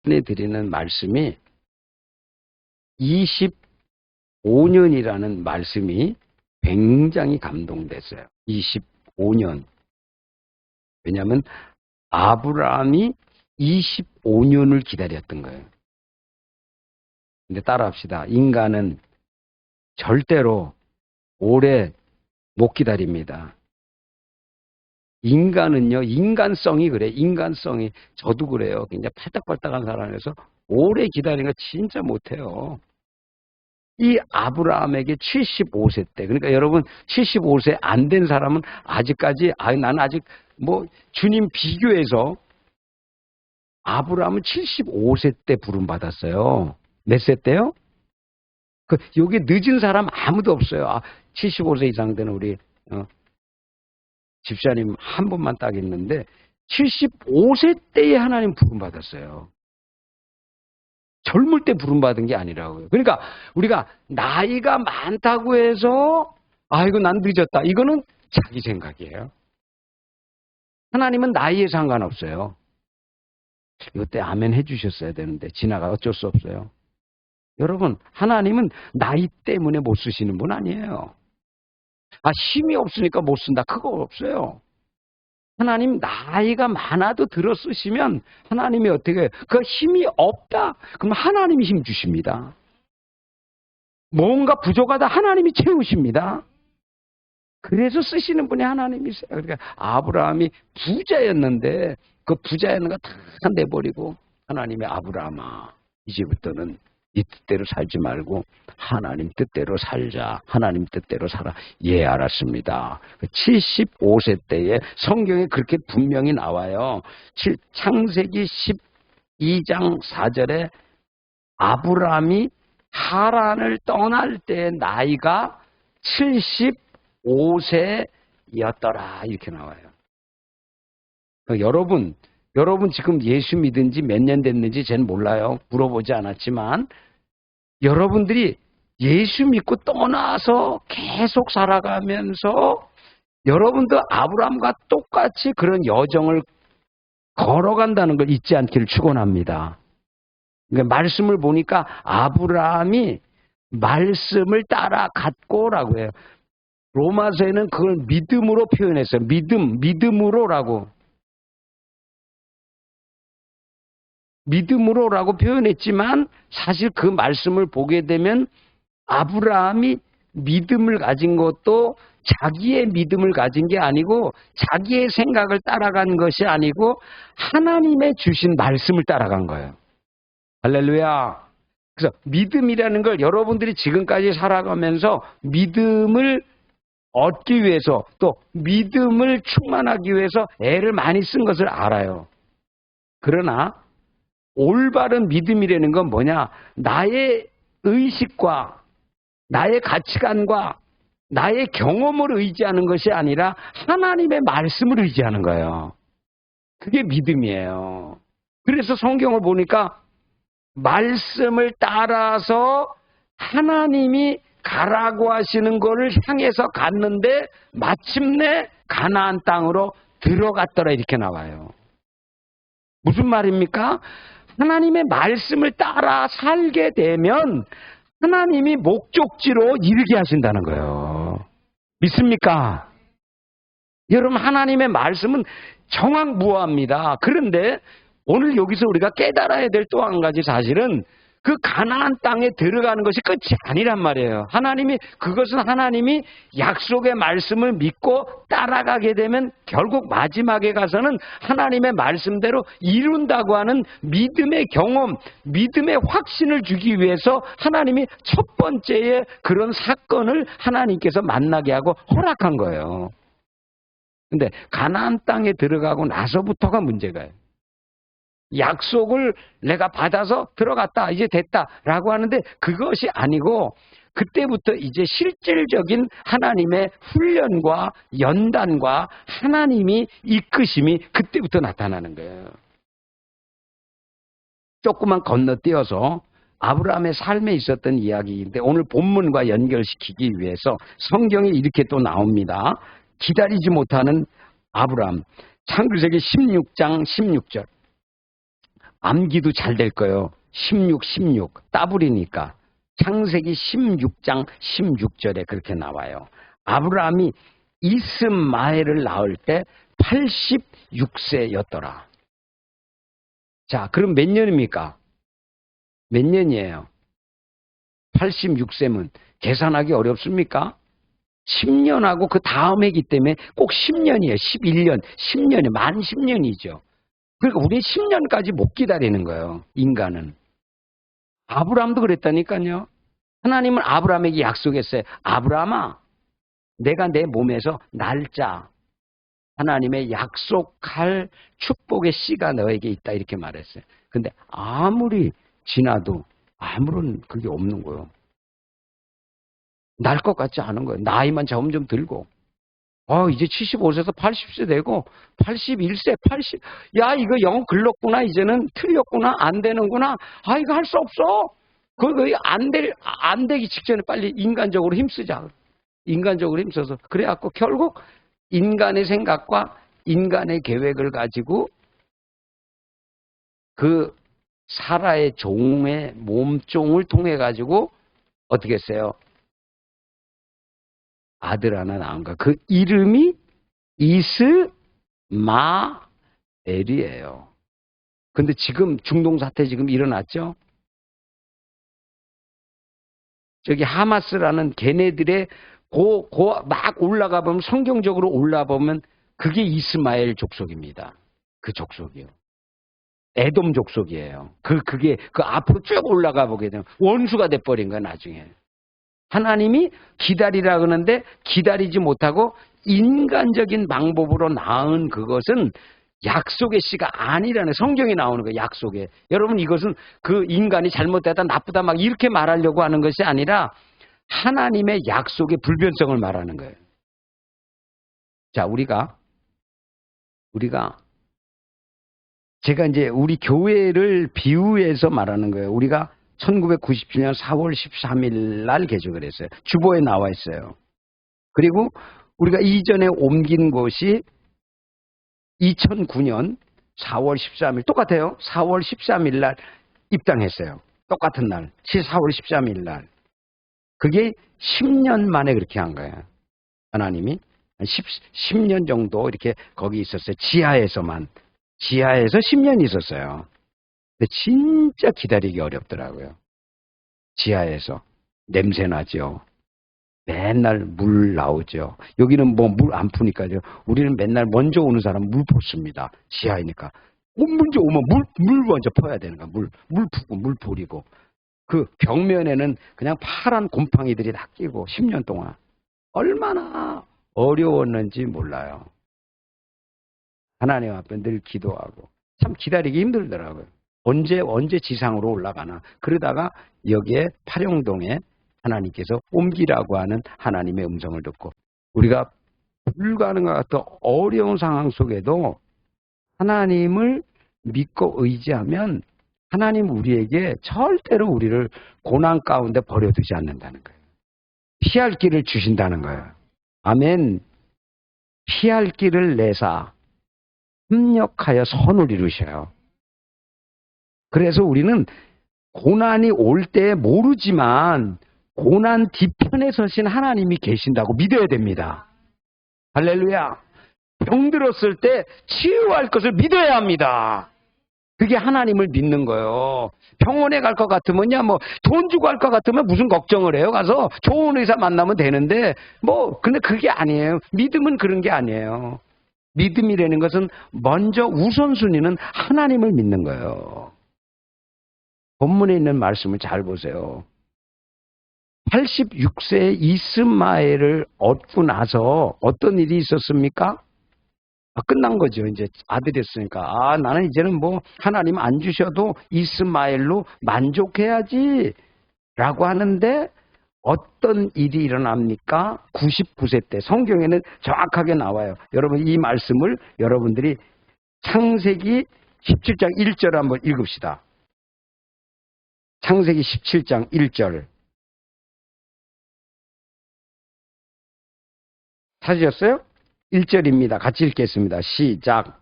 드리는 말씀이 25년이라는 말씀이 굉장히 감동됐어요. 25년. 왜냐하면 아브라함이 25년을 기다렸던 거예요. 근데 따라합시다. 인간은 절대로 오래 못 기다립니다. 인간은요, 인간성이 그래. 인간성이. 저도 그래요. 굉장히 팔딱팔딱한 사람에서 오래 기다리는 거 진짜 못해요. 이 아브라함에게 75세 때, 그러니까 여러분 75세 안 된 사람은 아직까지, 나는 아직 주님 비교해서 아브라함은 75세 때 부름받았어요. 몇 세 때요? 여기 늦은 사람 아무도 없어요. 75세 이상 되는 우리 집사님 한 분만 딱 있는데 75세 때에 하나님 부름받았어요. 젊을 때 부름받은 게 아니라고요. 그러니까 우리가 나이가 많다고 해서 아이고 난 늦었다. 이거는 자기 생각이에요. 하나님은 나이에 상관없어요. 이때 아멘 해주셨어야 되는데 지나가 어쩔 수 없어요. 여러분, 하나님은 나이 때문에 못 쓰시는 분 아니에요. 힘이 없으니까 못 쓴다. 그거 없어요. 하나님 나이가 많아도 들어 쓰시면 하나님이 어떻게 해요? 그 힘이 없다. 그럼 하나님이 힘 주십니다. 뭔가 부족하다. 하나님이 채우십니다. 그래서 쓰시는 분이 하나님이세요. 그러니까 아브라함이 부자였는데 그 부자였는 거 다 내버리고 하나님의 아브라함아, 이제부터는 이 뜻대로 살지 말고 하나님 뜻대로 살자. 하나님 뜻대로 살아. 예, 알았습니다. 75세 때에 성경에 그렇게 분명히 나와요. 창세기 12장 4절에 아브라함이 하란을 떠날 때 나이가 75세였더라. 이렇게 나와요. 여러분 지금 예수 믿은 지 몇 년 됐는지 저는 몰라요. 물어보지 않았지만 여러분들이 예수 믿고 떠나서 계속 살아가면서 여러분도 아브라함과 똑같이 그런 여정을 걸어간다는 걸 잊지 않기를 축원합니다. 그러니까 말씀을 보니까 아브라함이 말씀을 따라갔고라고 해요. 로마서에는 그걸 믿음으로 표현했어요. 믿음으로라고. 믿음으로라고 표현했지만 사실 그 말씀을 보게 되면 아브라함이 믿음을 가진 것도 자기의 믿음을 가진 게 아니고 자기의 생각을 따라간 것이 아니고 하나님의 주신 말씀을 따라간 거예요. 할렐루야. 그래서 믿음이라는 걸 여러분들이 지금까지 살아가면서 믿음을 얻기 위해서 또 믿음을 충만하기 위해서 애를 많이 쓴 것을 알아요. 그러나 올바른 믿음이라는 건 뭐냐? 나의 의식과 나의 가치관과 나의 경험을 의지하는 것이 아니라 하나님의 말씀을 의지하는 거예요. 그게 믿음이에요. 그래서 성경을 보니까 말씀을 따라서 하나님이 가라고 하시는 것을 향해서 갔는데 마침내 가나안 땅으로 들어갔더라 이렇게 나와요. 무슨 말입니까? 하나님의 말씀을 따라 살게 되면 하나님이 목적지로 이르게 하신다는 거예요. 믿습니까? 여러분, 하나님의 말씀은 정확무화합니다. 그런데 오늘 여기서 우리가 깨달아야 될 또 한 가지 사실은 그 가나안 땅에 들어가는 것이 끝이 아니란 말이에요. 그것은 하나님이 약속의 말씀을 믿고 따라가게 되면 결국 마지막에 가서는 하나님의 말씀대로 이룬다고 하는 믿음의 경험, 믿음의 확신을 주기 위해서 하나님이 첫 번째의 그런 사건을 하나님께서 만나게 하고 허락한 거예요. 근데 가나안 땅에 들어가고 나서부터가 문제가요. 약속을 내가 받아서 들어갔다, 이제 됐다라고 하는데 그것이 아니고 그때부터 이제 실질적인 하나님의 훈련과 연단과 하나님이 이끄심이 그때부터 나타나는 거예요. 조금만 건너뛰어서 아브라함의 삶에 있었던 이야기인데 오늘 본문과 연결시키기 위해서 성경에 이렇게 또 나옵니다. 기다리지 못하는 아브라함. 창세기 16장 16절. 암기도 잘 될 거예요. 16, 16 따블이니까. 창세기 16장 16절에 그렇게 나와요. 아브라함이 이스마엘을 낳을 때 86세였더라. 자, 그럼 몇 년입니까? 몇 년이에요? 86세면 계산하기 어렵습니까? 10년하고 그 다음 해기 때문에 꼭 10년이에요. 11년, 10년이 만 10년이죠. 그러니까 우리 10년까지 못 기다리는 거예요. 인간은. 아브라함도 그랬다니까요. 하나님은 아브라함에게 약속했어요. 아브라함아, 내가 내 몸에서 날짜, 하나님의 약속할 축복의 씨가 너에게 있다 이렇게 말했어요. 근데 아무리 지나도 아무런 그게 없는 거예요. 날 것 같지 않은 거예요. 나이만 점점 들고. 이제 75세에서 80세 되고 81세, 80. 야, 이거 영 글렀구나. 이제는 틀렸구나. 안 되는구나. 이거 할 수 없어. 그거 안 되기 직전에 빨리 인간적으로 힘쓰자. 인간적으로 힘써서. 그래갖고 결국 인간의 생각과 인간의 계획을 가지고 그 사라의 종의 몸종을 통해 가지고 어떻게 했어요? 아들 하나 낳은 거야. 그 이름이 이스마엘이에요. 근데 지금 중동 사태 지금 일어났죠? 저기 하마스라는 걔네들의 막 올라가 보면 성경적으로 올라 보면 그게 이스마엘 족속입니다. 그 족속이요. 에돔 족속이에요. 그게 앞으로 쭉 올라가 보게 되면 원수가 돼버린 거야 나중에. 하나님이 기다리라 그러는데 기다리지 못하고 인간적인 방법으로 낳은 그것은 약속의 씨가 아니라는 성경에 나오는 거예요. 약속에. 여러분 이것은 그 인간이 잘못되다 나쁘다 막 이렇게 말하려고 하는 것이 아니라 하나님의 약속의 불변성을 말하는 거예요. 자, 우리가 제가 이제 우리 교회를 비유해서 말하는 거예요. 우리가 1997년 4월 13일 날 개척을 했어요. 주보에 나와 있어요. 그리고 우리가 이전에 옮긴 곳이 2009년 4월 13일 똑같아요. 4월 13일 날 입당했어요. 똑같은 날. 4월 13일 날. 그게 10년 만에 그렇게 한 거예요. 하나님이 10년 정도 이렇게 거기 있었어요. 지하에서 10년 있었어요. 근데 진짜 기다리기 어렵더라고요. 지하에서. 냄새 나죠. 맨날 물 나오죠. 여기는 뭐 물 안 푸니까요. 우리는 맨날 먼저 오는 사람 물 붓습니다. 지하이니까. 먼저 오면 물 먼저 퍼야 되는 거야. 물 푸고 물 뿌리고. 그 벽면에는 그냥 파란 곰팡이들이 다 끼고 10년 동안. 얼마나 어려웠는지 몰라요. 하나님 앞에 늘 기도하고. 참 기다리기 힘들더라고요. 언제 지상으로 올라가나. 그러다가 여기에 파령동에 하나님께서 옮기라고 하는 하나님의 음성을 듣고 우리가 불가능한 같은 어려운 상황 속에도 하나님을 믿고 의지하면 하나님 우리에게 절대로 우리를 고난 가운데 버려두지 않는다는 거예요. 피할 길을 주신다는 거예요. 아멘. 피할 길을 내사 협력하여 선을 이루셔요. 그래서 우리는 고난이 올 때 모르지만 고난 뒤편에 서신 하나님이 계신다고 믿어야 됩니다. 할렐루야. 병들었을 때 치유할 것을 믿어야 합니다. 그게 하나님을 믿는 거예요. 병원에 갈 것 같으면요, 돈 주고 갈 것 같으면 무슨 걱정을 해요? 가서 좋은 의사 만나면 되는데, 근데 그게 아니에요. 믿음은 그런 게 아니에요. 믿음이라는 것은 먼저 우선순위는 하나님을 믿는 거예요. 본문에 있는 말씀을 잘 보세요. 86세의 이스마엘을 얻고 나서 어떤 일이 있었습니까? 끝난 거죠. 이제 아들이 했으니까. 나는 이제는 하나님 안 주셔도 이스마엘로 만족해야지. 라고 하는데 어떤 일이 일어납니까? 99세 때. 성경에는 정확하게 나와요. 여러분 이 말씀을 여러분들이 창세기 17장 1절 한번 읽읍시다. 창세기 17장 1절. 찾으셨어요? 1절입니다. 같이 읽겠습니다. 시작.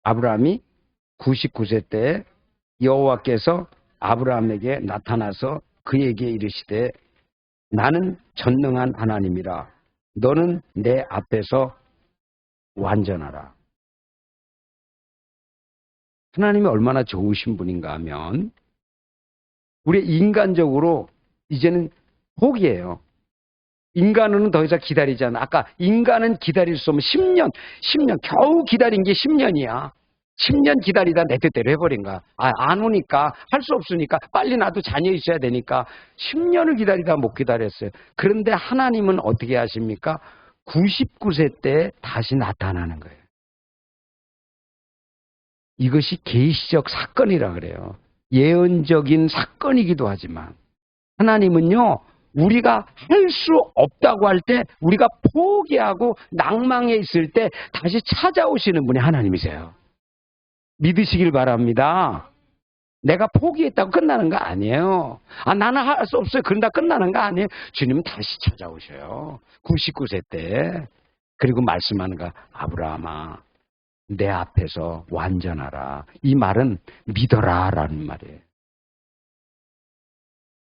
아브라함이 99세 때 여호와께서 아브라함에게 나타나서 그에게 이르시되 나는 전능한 하나님이라 너는 내 앞에서 완전하라. 하나님이 얼마나 좋으신 분인가 하면 우리 인간적으로 이제는 포기해요. 인간은 더 이상 기다리지 않아. 아까 인간은 기다릴 수 없으면 10년 겨우 기다린 게 10년이야. 10년 기다리다 내 뜻대로 해버린 거야. 안 오니까 할 수 없으니까 빨리 나도 자녀 있어야 되니까 10년을 기다리다 못 기다렸어요. 그런데 하나님은 어떻게 하십니까? 99세 때 다시 나타나는 거예요. 이것이 계시적 사건이라 그래요. 예언적인 사건이기도 하지만 하나님은요, 우리가 할 수 없다고 할 때, 우리가 포기하고 낭망해 있을 때 다시 찾아오시는 분이 하나님이세요. 믿으시길 바랍니다. 내가 포기했다고 끝나는 거 아니에요. 나는 할 수 없어요. 그런다 끝나는 거 아니에요. 주님은 다시 찾아오셔요. 99세 때. 그리고 말씀하는 거, 아브라함아, 내 앞에서 완전하라. 이 말은 믿어라 라는 말이에요.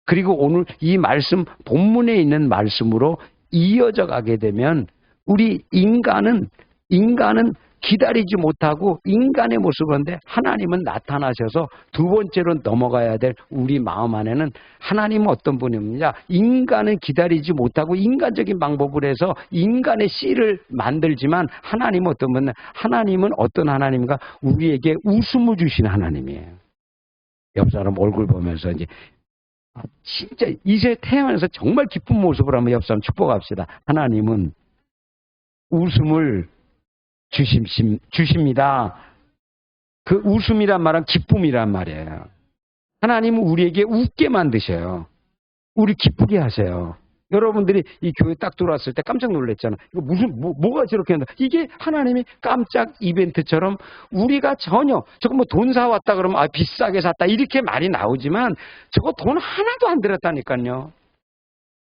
그리고 오늘 이 말씀, 본문에 있는 말씀으로 이어져 가게 되면 우리 인간은 기다리지 못하고 인간의 모습인데 하나님은 나타나셔서 두 번째로 넘어가야 될 우리 마음 안에는 하나님은 어떤 분입니까? 인간은 기다리지 못하고 인간적인 방법을 해서 인간의 씨를 만들지만 하나님은 어떤 분이냐? 하나님은 어떤 하나님인가? 우리에게 웃음을 주신 하나님이에요. 옆 사람 얼굴 보면서 이제 진짜 이제 태어나서 정말 기쁜 모습을 한번 옆 사람 축복합시다. 하나님은 웃음을 주십니다. 그 웃음이란 말은 기쁨이란 말이에요. 하나님은 우리에게 웃게 만드셔요. 우리 기쁘게 하세요. 여러분들이 이 교회 딱 들어왔을 때 깜짝 놀랐잖아. 이거 뭐가 저렇게 한다. 이게 하나님이 깜짝 이벤트처럼 우리가 전혀, 저거 뭐 돈 사왔다 그러면 비싸게 샀다. 이렇게 말이 나오지만 저거 돈 하나도 안 들었다니까요.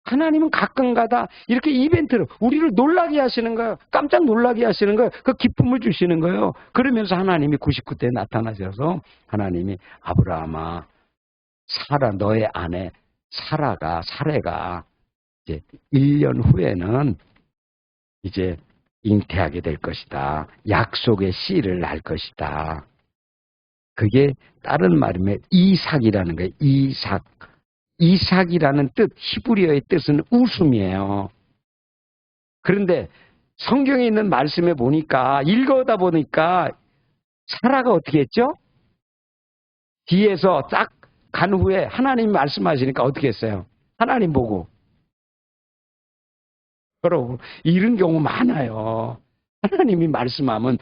하나님은 가끔가다 이렇게 이벤트로 우리를 놀라게 하시는 거예요. 깜짝 놀라게 하시는 거예요. 그 기쁨을 주시는 거예요. 그러면서 하나님이 99대 나타나셔서 하나님이 아브라함아, 사라, 너의 아내 사례가 이제 1년 후에는 이제 잉태하게 될 것이다. 약속의 씨를 낳을 것이다. 그게 다른 말이면 이삭이라는 거예요. 이삭이라는 뜻, 히브리어의 뜻은 웃음이에요. 그런데 성경에 있는 말씀에 보니까, 읽어다 보니까 사라가 어떻게 했죠? 뒤에서 딱 간 후에 하나님이 말씀하시니까 어떻게 했어요? 하나님 보고. 여러분, 이런 경우 많아요. 하나님이 말씀하면,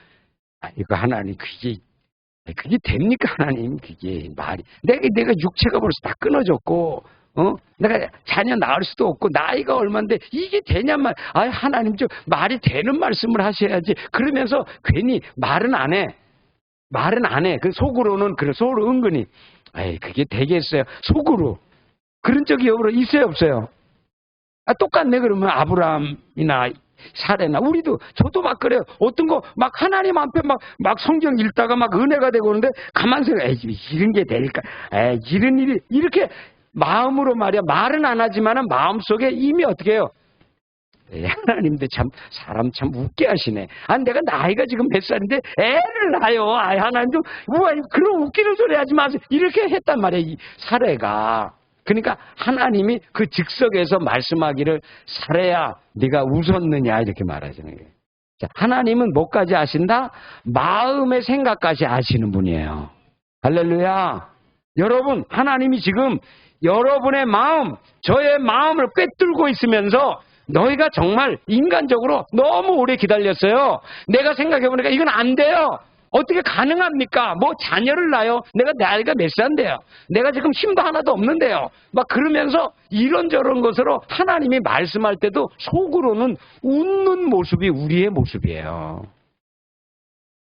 이거 하나님, 그게 됩니까, 하나님? 그게 말이. 내가 육체가 벌써 다 끊어졌고, 내가 자녀 낳을 수도 없고, 나이가 얼만데, 이게 되냔말. 하나님, 말이 되는 말씀을 하셔야지. 그러면서 괜히 말은 안 해. 그 속으로는, 속으로 은근히, 그게 되겠어요. 속으로. 그런 적이 있어요, 없어요? 똑같네, 그러면 아브라함이나 사례나 저도 막 그래요. 어떤 거 막 하나님 앞에 막 성경 읽다가 막 은혜가 되고 오는데 가만 생각해. 이런 게 될까? 이런 일이 이렇게 마음으로 말이야. 말은 안 하지만은 마음속에 이미 어떻게 해요? 하나님도 참 사람 참 웃게 하시네. 내가 나이가 지금 몇 살인데 애를 낳아요. 하나님 좀 그런 웃기는 소리 하지 마세요. 이렇게 했단 말이야. 이 사례가. 그러니까 하나님이 그 즉석에서 말씀하기를 사례야 네가 웃었느냐 이렇게 말하시는 거예요. 자, 하나님은 뭐까지 아신다? 마음의 생각까지 아시는 분이에요. 할렐루야. 여러분, 하나님이 지금 여러분의 마음, 저의 마음을 꿰뚫고 있으면서 너희가 정말 인간적으로 너무 오래 기다렸어요. 내가 생각해보니까 이건 안 돼요. 어떻게 가능합니까? 자녀를 낳아요? 내가 나이가 몇 살인데요? 내가 지금 힘도 하나도 없는데요? 막 그러면서 이런저런 것으로 하나님이 말씀할 때도 속으로는 웃는 모습이 우리의 모습이에요.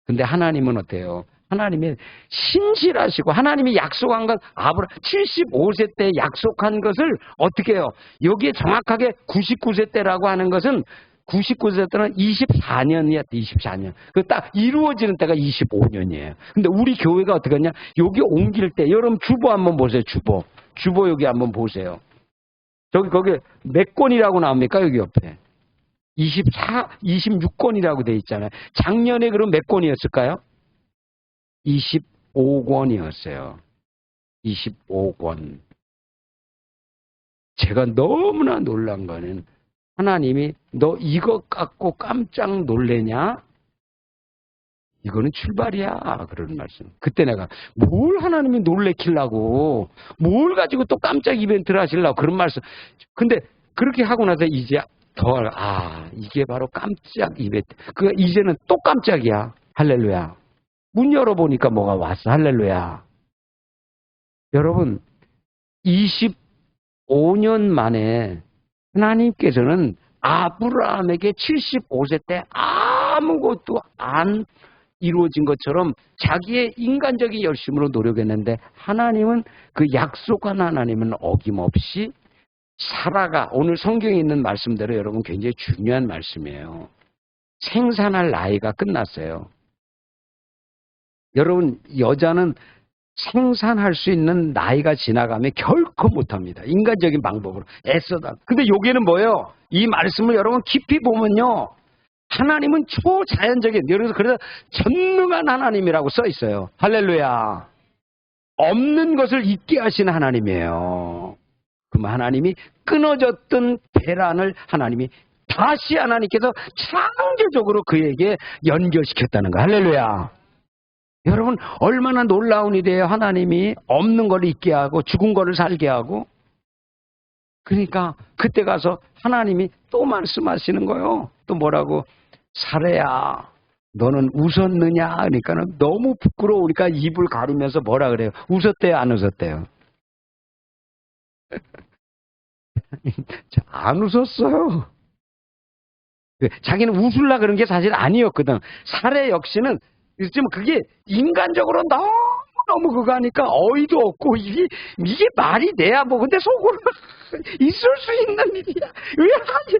근데 하나님은 어때요? 하나님이 신실하시고 하나님이 약속한 것, 75세 때 약속한 것을 어떻게 해요? 여기에 정확하게 99세 때라고 하는 것은 99세 때는 24년이었대, 24년. 그 딱 이루어지는 때가 25년이에요. 근데 우리 교회가 어떻게 하냐? 여기 옮길 때, 여러분 주보 한번 보세요, 주보. 주보 여기 한번 보세요. 거기 몇 권이라고 나옵니까? 여기 옆에. 26권이라고 돼 있잖아요. 작년에 그럼 몇 권이었을까요? 25권이었어요. 25권. 제가 너무나 놀란 거는 하나님이 너 이거 갖고 깜짝 놀래냐? 이거는 출발이야. 그런 말씀. 그때 내가 뭘 하나님이 놀래키려고 뭘 가지고 또 깜짝 이벤트를 하시려고 그런 말씀. 근데 그렇게 하고 나서 이제 이게 바로 깜짝 이벤트. 이제는 또 깜짝이야. 할렐루야. 문 열어보니까 뭐가 왔어. 할렐루야. 여러분 25년 만에 하나님께서는 아브라함에게 75세 때 아무것도 안 이루어진 것처럼 자기의 인간적인 열심으로 노력했는데 하나님은 그 약속한 하나님은 어김없이 사라가 오늘 성경에 있는 말씀대로 여러분 굉장히 중요한 말씀이에요. 생산할 나이가 끝났어요. 여러분 여자는 생산할 수 있는 나이가 지나가면 결코 못합니다. 인간적인 방법으로 애써다. 근데 여기는 뭐예요? 이 말씀을 여러분 깊이 보면요. 하나님은 초자연적인, 그래서 전능한 하나님이라고 써 있어요. 할렐루야. 없는 것을 있게 하시는 하나님이에요. 그럼 하나님이 끊어졌던 대란을 하나님이 다시 하나님께서 창조적으로 그에게 연결시켰다는 거예요. 할렐루야. 여러분 얼마나 놀라운 일이에요. 하나님이 없는 걸 있게 하고 죽은 거를 살게 하고. 그러니까 그때 가서 하나님이 또 말씀하시는 거예요. 또 뭐라고? 사례야 너는 웃었느냐? 그러니까는 너무 부끄러우니까 입을 가리면서 뭐라 그래요? 웃었대요? 안 웃었대요? 안 웃었어요. 자기는 웃으려 그런 게 사실 아니었거든. 사례 역시는 지금 그게 인간적으로 너무 그거 하니까 어이도 없고 이게 말이 돼야 뭐 근데 속으로 있을 수 있는 일이야. 왜 하지?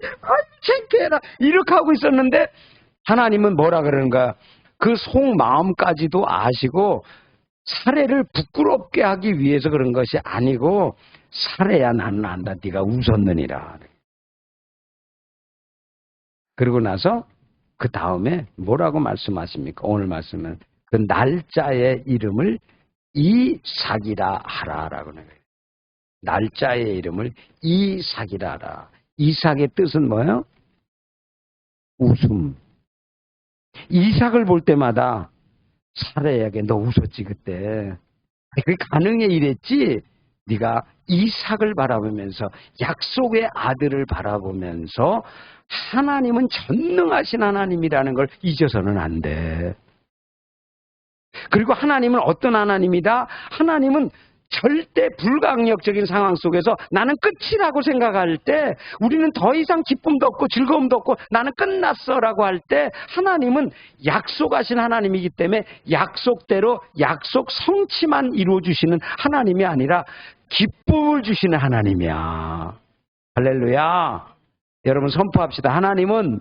창피해라. 이렇게 하고 있었는데 하나님은 뭐라 그러는가? 그 속마음까지도 아시고 사례를 부끄럽게 하기 위해서 그런 것이 아니고 사례야 나는 안다. 네가 웃었느니라. 그러고 나서 그 다음에 뭐라고 말씀하십니까? 오늘 말씀은 그 날짜의 이름을 이삭이라 하라라고 하는 거예요. 날짜의 이름을 이삭이라 하라. 이삭의 뜻은 뭐예요? 웃음. 이삭을 볼 때마다 사례에게 너 웃었지 그때. 그게 가능해 이랬지. 네가 이삭을 바라보면서 약속의 아들을 바라보면서 하나님은 전능하신 하나님이라는 걸 잊어서는 안 돼. 그리고 하나님은 어떤 하나님이다? 하나님은 절대 불가항력적인 상황 속에서 나는 끝이라고 생각할 때 우리는 더 이상 기쁨도 없고 즐거움도 없고 나는 끝났어라고 할 때 하나님은 약속하신 하나님이기 때문에 약속대로 약속 성취만 이루어주시는 하나님이 아니라 기쁨을 주시는 하나님이야. 할렐루야. 여러분 선포합시다. 하나님은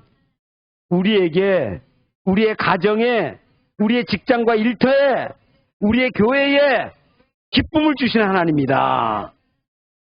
우리에게, 우리의 가정에, 우리의 직장과 일터에, 우리의 교회에 기쁨을 주시는 하나님이다.